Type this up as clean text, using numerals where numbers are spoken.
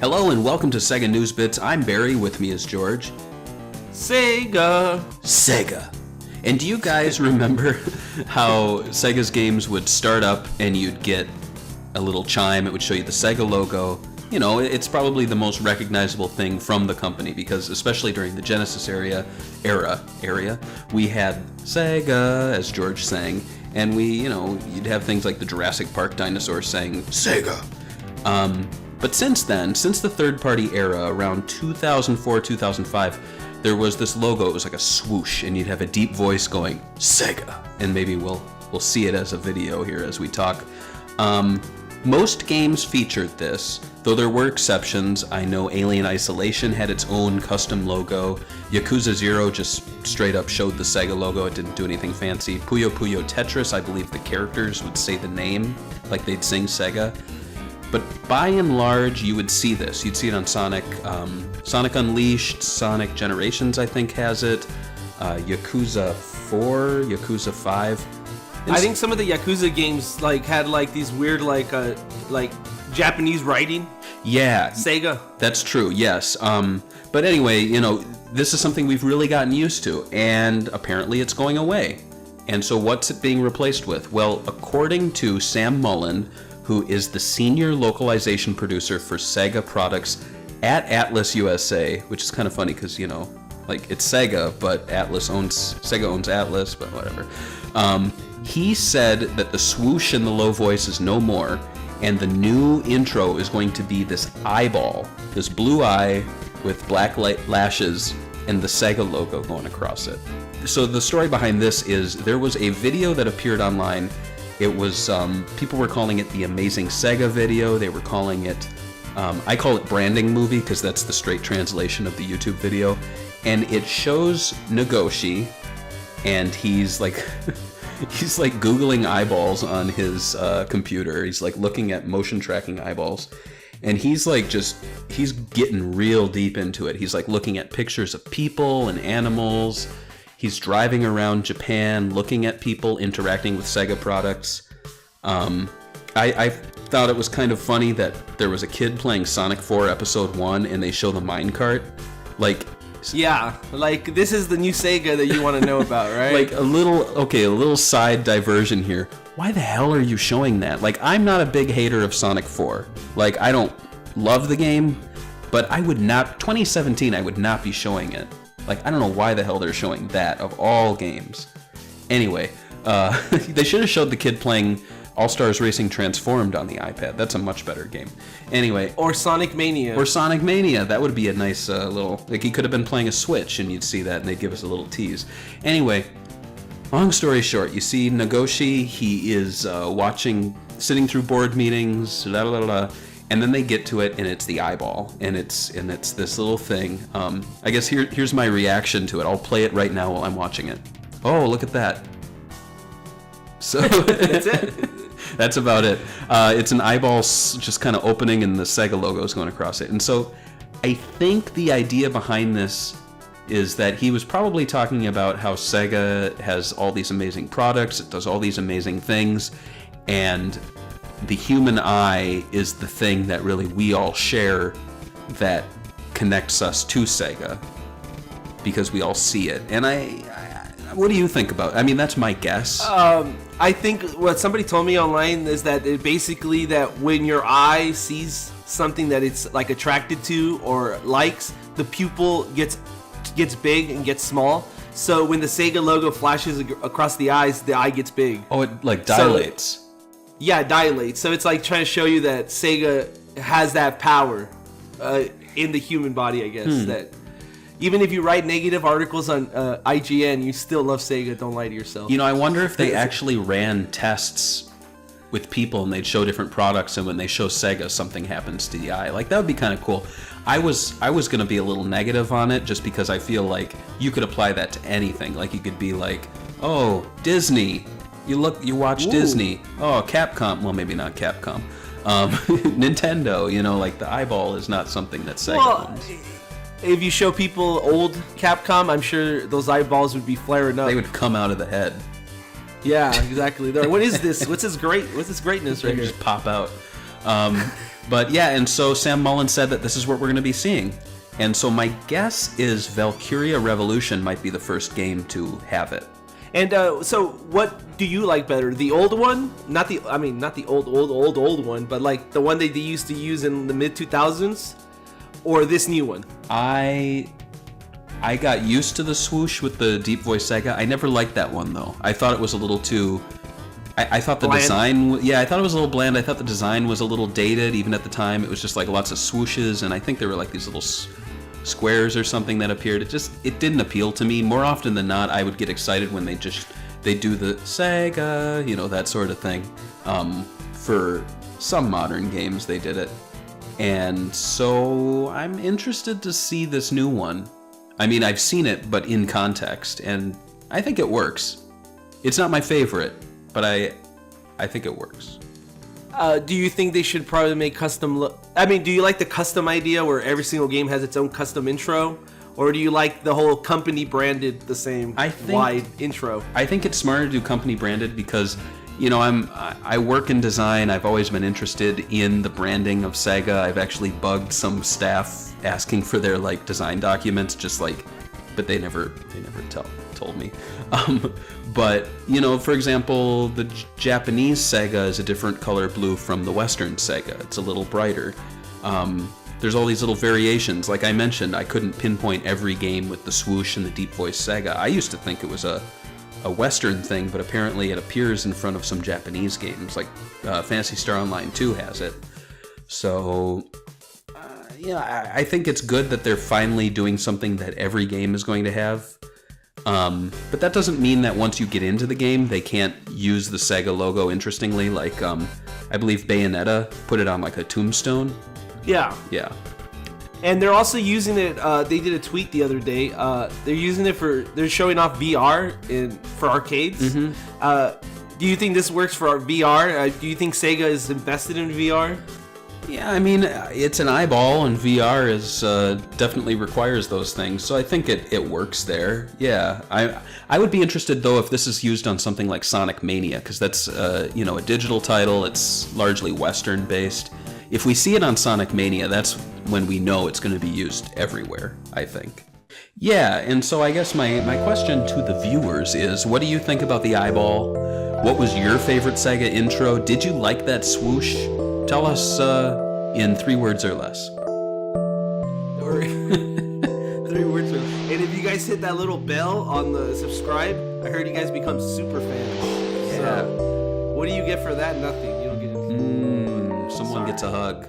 Hello and welcome to Sega News Bits. I'm Barry, with me is George. Sega. And do you guys remember how Sega's games would start up and you'd get a little chime? It would show you the Sega logo. You know, it's probably the most recognizable thing from the company because especially during the Genesis era, we had Sega, as George sang, and you'd have things like the Jurassic Park dinosaurs saying Sega. But since then, since the third-party era, around 2004, 2005, there was this logo. It was like a swoosh, and you'd have a deep voice going, Sega. And maybe we'll see it as a video here as we talk. Most games featured this, though there were exceptions. I know Alien Isolation had its own custom logo. Yakuza 0 just straight up showed the Sega logo. It didn't do anything fancy. Puyo Puyo Tetris, I believe the characters would say the name, like they'd sing Sega. But by and large, you would see this. You'd see it on Sonic. Sonic Unleashed, Sonic Generations, I think, has it. Yakuza 4, Yakuza 5. I think some of the Yakuza games had these weird Japanese writing. Yeah. Sega. That's true, yes. But anyway, this is something we've really gotten used to, and apparently it's going away. And so what's it being replaced with? Well, according to Sam Mullen, who is the senior localization producer for Sega products at Atlas USA, which is kind of funny because, it's Sega, but Sega owns Atlas, but whatever. He said that the swoosh and the low voice is no more, and the new intro is going to be this eyeball, this blue eye with black lashes and the Sega logo going across it. So the story behind this is there was a video that appeared online. It was, people were calling it the Amazing Sega video. They were calling it, I call it branding movie because that's the straight translation of the YouTube video. And it shows Nagoshi, and he's he's Googling eyeballs on his computer. He's looking at motion tracking eyeballs. And he's he's getting real deep into it. He's looking at pictures of people and animals. He's driving around Japan, looking at people interacting with Sega products. I thought it was kind of funny that there was a kid playing Sonic 4 Episode 1 and they show the minecart. Yeah, this is the new Sega that you want to know about, right? A little side diversion here. Why the hell are you showing that? I'm not a big hater of Sonic 4. I don't love the game, but 2017, I would not be showing it. I don't know why the hell they're showing that of all games. Anyway, they should have showed the kid playing All-Stars Racing Transformed on the iPad. That's a much better game. Anyway. Or Sonic Mania. That would be a nice little... he could have been playing a Switch and you'd see that and they'd give us a little tease. Anyway, long story short, you see Nagoshi, he is sitting through board meetings, and then they get to it, and it's the eyeball, and it's this little thing. I guess here's my reaction to it. I'll play it right now while I'm watching it. Oh, look at that! So that's it. That's about it. It's an eyeball just kind of opening, and the Sega logo is going across it. And so, I think the idea behind this is that he was probably talking about how Sega has all these amazing products, it does all these amazing things, and the human eye is the thing that really we all share that connects us to Sega because we all see it. And what do you think about it? I mean, that's my guess. I think what somebody told me online is that basically that when your eye sees something that it's attracted to or likes, the pupil gets big and gets small. So when the Sega logo flashes across the eyes, the eye gets big. Oh, it dilates. Yeah, it dilates. So it's trying to show you that Sega has that power in the human body, I guess. That even if you write negative articles on IGN, you still love Sega. Don't lie to yourself. I wonder if they actually ran tests with people and they'd show different products, and when they show Sega, something happens to the eye. That would be kind of cool. I was going to be a little negative on it just because I feel like you could apply that to anything. You could be oh, Disney. You watch Disney. Oh, Capcom. Well, maybe not Capcom. Nintendo. The eyeball is not something that Sega owns. If you show people old Capcom, I'm sure those eyeballs would be flaring up. They would come out of the head. Yeah, exactly. What is this? What's this greatness right here? Just pop out. But yeah, and so Sam Mullen said that this is what we're going to be seeing. And so my guess is Valkyria Revolution might be the first game to have it. And so, what do you like better? The old one, not the old one, but like the one that they used to use in the mid 2000s, or this new one? I got used to the swoosh with the Deep Voice Sega. I never liked that one though. I thought it was a little too. I thought the bland? design. Yeah, I thought it was a little bland. I thought the design was a little dated, even at the time. It was just like lots of swooshes, and I think there were like these little squares or something that appeared. It didn't appeal to me. More often than not, I would get excited when they do the Sega, that sort of thing. For some modern games, they did it, and so I'm interested to see this new one. I mean, I've seen it, but in context, and I think it works. It's not my favorite, but I think it works. Do you think they should probably make custom? I mean, do you like the custom idea where every single game has its own custom intro, or do you like the whole company branded the same wide intro? I think it's smarter to do company branded because, I work in design. I've always been interested in the branding of Sega. I've actually bugged some staff asking for their design documents, but they never told me. But for example, the Japanese Sega is a different color blue from the Western Sega. It's a little brighter. There's all these little variations. Like I mentioned, I couldn't pinpoint every game with the swoosh and the Deep Voice Sega. I used to think it was a Western thing, but apparently it appears in front of some Japanese games. Like Phantasy Star Online 2 has it. So I think it's good that they're finally doing something that every game is going to have. But that doesn't mean that once you get into the game, they can't use the Sega logo interestingly. Like, I believe Bayonetta put it on like a tombstone. Yeah. Yeah. And they're also using it, they did a tweet the other day, they're using it they're showing off VR for arcades. Mm-hmm. Do you think this works for our VR? Do you think Sega is invested in VR? Yeah, I mean, it's an eyeball, and VR definitely requires those things, so I think it works there. Yeah, I would be interested, though, if this is used on something like Sonic Mania, because that's, a digital title, it's largely Western-based. If we see it on Sonic Mania, that's when we know it's going to be used everywhere, I think. Yeah, and so I guess my question to the viewers is, what do you think about the eyeball? What was your favorite Sega intro? Did you like that swoosh? Tell us in 3 words or less. Or 3 words or less. And if you guys hit that little bell on the subscribe, I heard you guys become super fans. Yeah. So, what do you get for that? Nothing. You don't get anything. Someone gets a hug.